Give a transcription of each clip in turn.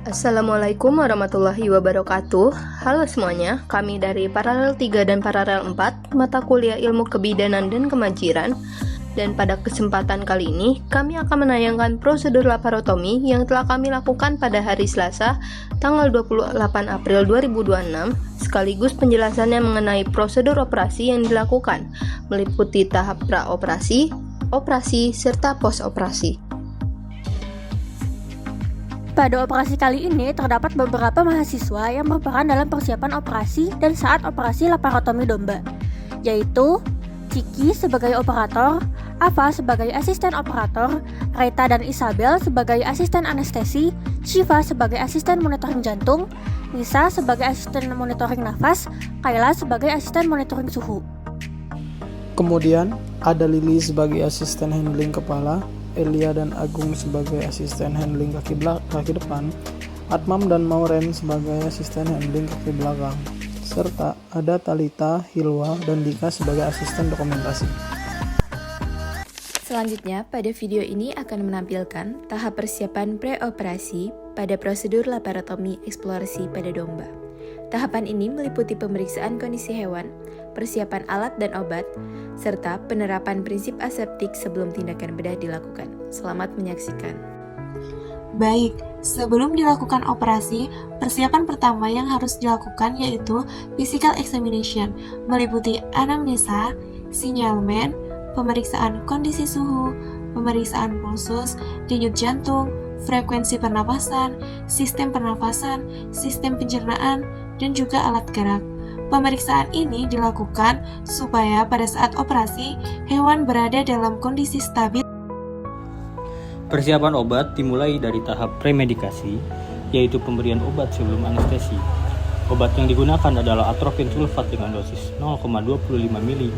Assalamualaikum warahmatullahi wabarakatuh. Halo semuanya, kami dari Paralel 3 dan Paralel 4, mata kuliah Ilmu Kebidanan dan Kemajiran. Dan pada kesempatan kali ini, kami akan menayangkan prosedur laparotomi yang telah kami lakukan pada hari Selasa, tanggal 28 April 2026, sekaligus penjelasannya mengenai prosedur operasi yang dilakukan, meliputi tahap pra-operasi, operasi, serta pos-operasi. Pada operasi kali ini, terdapat beberapa mahasiswa yang berperan dalam persiapan operasi dan saat operasi laparotomi domba, yaitu Ciki sebagai operator, Ava sebagai asisten operator, Reta dan Isabel sebagai asisten anestesi, Shiva sebagai asisten monitoring jantung, Nisa sebagai asisten monitoring nafas, Kayla sebagai asisten monitoring suhu. Kemudian ada Lili sebagai asisten handling kepala, Elia dan Agung sebagai asisten handling kaki depan, Atmam dan Mauren sebagai asisten handling kaki belakang, serta ada Talita, Hilwa, dan Dika sebagai asisten dokumentasi. Selanjutnya, pada video ini akan menampilkan tahap persiapan pre-operasi pada prosedur laparotomi eksplorasi pada domba. Tahapan ini meliputi pemeriksaan kondisi hewan, persiapan alat dan obat, serta penerapan prinsip aseptik sebelum tindakan bedah dilakukan. Selamat menyaksikan. Baik, sebelum dilakukan operasi, persiapan pertama yang harus dilakukan yaitu physical examination, meliputi anamnesa, sinyalmen, pemeriksaan kondisi suhu, pemeriksaan pulsus, denyut jantung, frekuensi pernapasan, sistem pencernaan, dan juga alat gerak. Pemeriksaan ini dilakukan supaya pada saat operasi, hewan berada dalam kondisi stabil. Persiapan obat dimulai dari tahap premedikasi, yaitu pemberian obat sebelum anestesi. Obat yang digunakan adalah atropin sulfat dengan dosis 0,25 mili,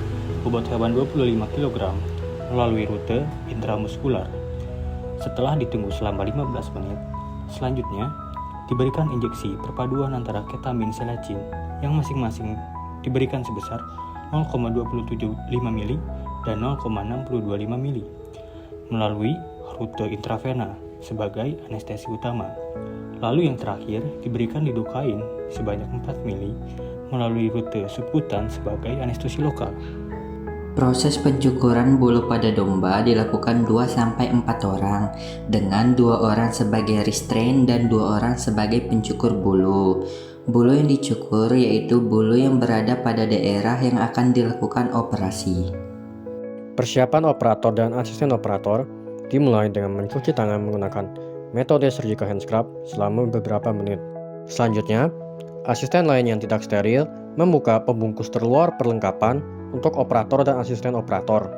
bobot hewan 25 kg, melalui rute intramuskular. Setelah ditunggu selama 15 menit, selanjutnya diberikan injeksi perpaduan antara ketamin selacin yang masing-masing diberikan sebesar 0,275 mili dan 0,625 mili melalui rute intravena sebagai anestesi utama. Lalu yang terakhir diberikan lidokain sebanyak 4 mili melalui rute subkutan sebagai anestesi lokal. Proses pencukuran bulu pada domba dilakukan 2-4 orang dengan 2 orang sebagai restrain dan 2 orang sebagai pencukur bulu. Bulu yang dicukur yaitu bulu yang berada pada daerah yang akan dilakukan operasi. Persiapan operator dan asisten operator dimulai dengan mencuci tangan menggunakan metode surgical hand scrub selama beberapa menit. Selanjutnya, asisten lain yang tidak steril membuka pembungkus terluar perlengkapan untuk operator dan asisten operator.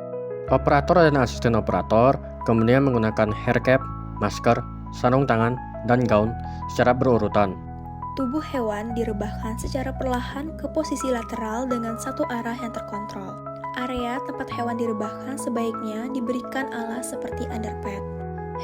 Operator dan asisten operator kemudian menggunakan hair cap, masker, sarung tangan, dan gaun secara berurutan. Tubuh hewan direbahkan secara perlahan ke posisi lateral dengan satu arah yang terkontrol. Area tempat hewan direbahkan sebaiknya diberikan alas seperti underpad.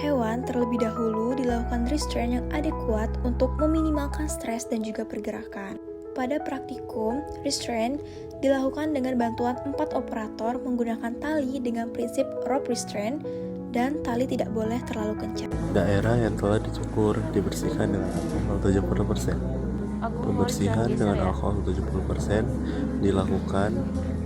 Hewan terlebih dahulu dilakukan restraint yang adekuat untuk meminimalkan stres dan juga pergerakan. Pada praktikum, restraint dilakukan dengan bantuan 4 operator menggunakan tali dengan prinsip rope restraint dan tali tidak boleh terlalu kencang. Daerah yang telah dicukur dibersihkan dengan alkohol 70%. Pembersihan dengan alkohol 70% dilakukan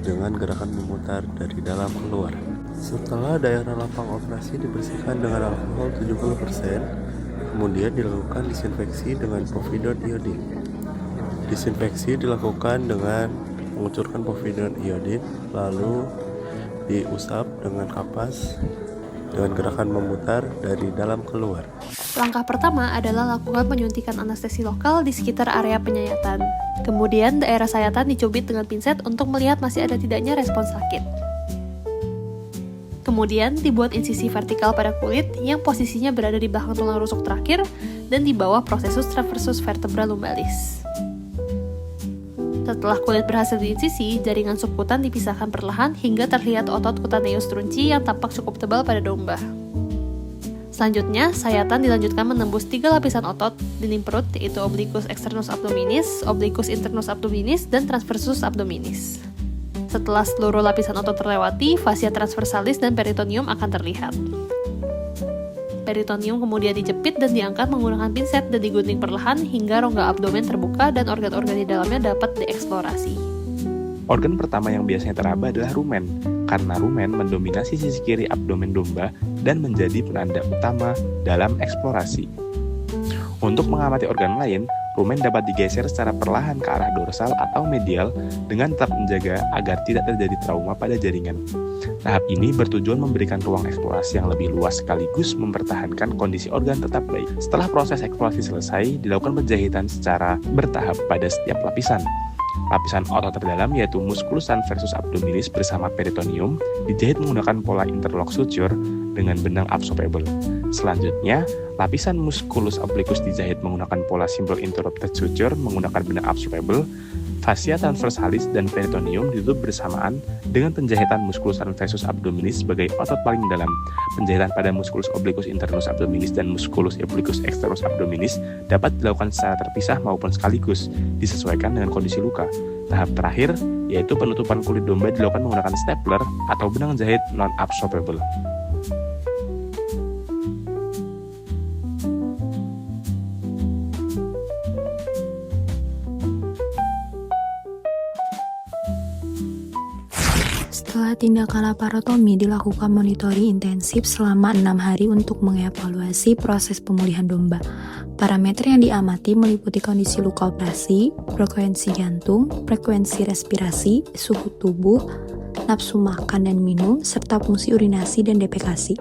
dengan gerakan memutar dari dalam keluar. Setelah daerah lapang operasi dibersihkan dengan alkohol 70%, kemudian dilakukan disinfeksi dengan povidone iodine. Disinfeksi dilakukan dengan mengucurkan povidone iodine, lalu diusap dengan kapas dengan gerakan memutar dari dalam keluar. Langkah pertama adalah lakukan penyuntikan anestesi lokal di sekitar area penyayatan. Kemudian daerah sayatan dicubit dengan pinset untuk melihat masih ada tidaknya respons sakit. Kemudian dibuat insisi vertikal pada kulit yang posisinya berada di belakang tulang rusuk terakhir dan di bawah prosesus transversus vertebra lumbalis. Setelah kulit berhasil diinsisi, jaringan subkutan dipisahkan perlahan hingga terlihat otot cutaneus trunci yang tampak cukup tebal pada domba. Selanjutnya, sayatan dilanjutkan menembus 3 lapisan otot dinding perut, yaitu obliquus externus abdominis, obliquus internus abdominis, dan transversus abdominis. Setelah seluruh lapisan otot terlewati, fascia transversalis dan peritoneum akan terlihat. Peritoneum kemudian dijepit dan diangkat menggunakan pinset dan digunting perlahan hingga rongga abdomen terbuka dan organ-organ di dalamnya dapat dieksplorasi. Organ pertama yang biasanya teraba adalah rumen, karena rumen mendominasi sisi kiri abdomen domba dan menjadi penanda utama dalam eksplorasi. Untuk mengamati organ lain, rumen dapat digeser secara perlahan ke arah dorsal atau medial dengan tetap menjaga agar tidak terjadi trauma pada jaringan. Tahap ini bertujuan memberikan ruang eksplorasi yang lebih luas sekaligus mempertahankan kondisi organ tetap baik. Setelah proses eksplorasi selesai, dilakukan penjahitan secara bertahap pada setiap lapisan. Lapisan otot terdalam yaitu musculus transversus abdominis bersama peritoneum dijahit menggunakan pola interlock suture dengan benang absorbable. Selanjutnya, lapisan musculus obliquus dijahit menggunakan pola simple interrupted suture menggunakan benang absorbable. Fascia transversalis dan peritoneum ditutup bersamaan dengan penjahitan musculus transversus abdominis sebagai otot paling dalam. Penjahitan pada musculus obliquus internus abdominis dan musculus obliquus externus abdominis dapat dilakukan secara terpisah maupun sekaligus, disesuaikan dengan kondisi luka. Tahap terakhir, yaitu penutupan kulit domba dilakukan menggunakan stapler atau benang jahit non-absorbable. Setelah tindakan laparotomi dilakukan monitoring intensif selama 6 hari untuk mengevaluasi proses pemulihan domba. Parameter yang diamati meliputi kondisi luka operasi, frekuensi jantung, frekuensi respirasi, suhu tubuh, nafsu makan dan minum, serta fungsi urinasi dan defekasi.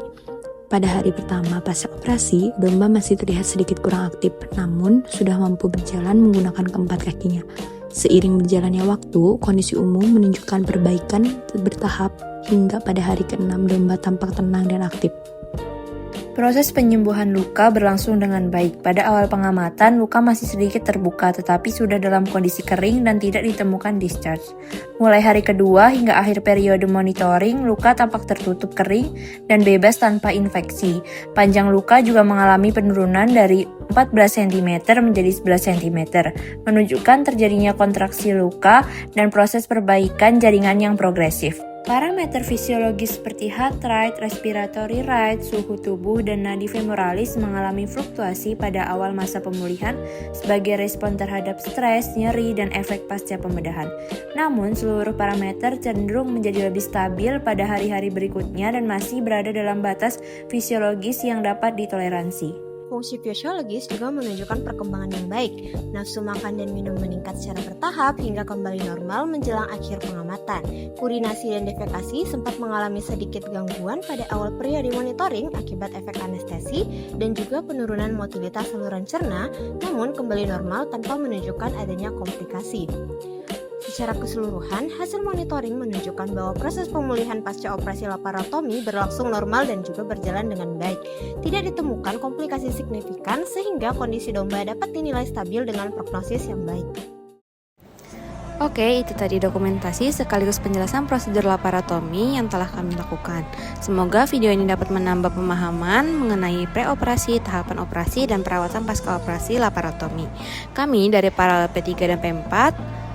Pada hari pertama pasca operasi, domba masih terlihat sedikit kurang aktif, namun sudah mampu berjalan menggunakan keempat kakinya. Seiring berjalannya waktu, kondisi umum menunjukkan perbaikan bertahap hingga pada hari ke-6 domba tampak tenang dan aktif. Proses penyembuhan luka berlangsung dengan baik. Pada awal pengamatan, luka masih sedikit terbuka tetapi sudah dalam kondisi kering dan tidak ditemukan discharge. Mulai hari kedua hingga akhir periode monitoring, luka tampak tertutup kering dan bebas tanpa infeksi. Panjang luka juga mengalami penurunan dari 14 cm menjadi 11 cm, menunjukkan terjadinya kontraksi luka dan proses perbaikan jaringan yang progresif. Parameter fisiologis seperti heart rate, respiratory rate, suhu tubuh, dan nadi femoralis mengalami fluktuasi pada awal masa pemulihan sebagai respon terhadap stres, nyeri, dan efek pasca pembedahan. Namun, seluruh parameter cenderung menjadi lebih stabil pada hari-hari berikutnya dan masih berada dalam batas fisiologis yang dapat ditoleransi. Fungsi fisiologis juga menunjukkan perkembangan yang baik. Nafsu makan dan minum meningkat secara bertahap hingga kembali normal menjelang akhir pengamatan. Urinasi dan defekasi sempat mengalami sedikit gangguan pada awal periode monitoring akibat efek anestesi dan juga penurunan motilitas saluran cerna, namun kembali normal tanpa menunjukkan adanya komplikasi. Secara keseluruhan, hasil monitoring menunjukkan bahwa proses pemulihan pasca operasi laparotomi berlangsung normal dan juga berjalan dengan baik. Tidak ditemukan komplikasi signifikan sehingga kondisi domba dapat dinilai stabil dengan prognosis yang baik. Oke, itu tadi dokumentasi sekaligus penjelasan prosedur laparotomi yang telah kami lakukan. Semoga video ini dapat menambah pemahaman mengenai preoperasi, tahapan operasi, dan perawatan pasca operasi laparotomi. Kami dari Paralel P3 dan P4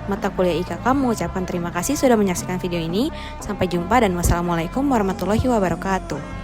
mata kuliah IKK mengucapkan terima kasih sudah menyaksikan video ini. Sampai jumpa dan wassalamualaikum warahmatullahi wabarakatuh.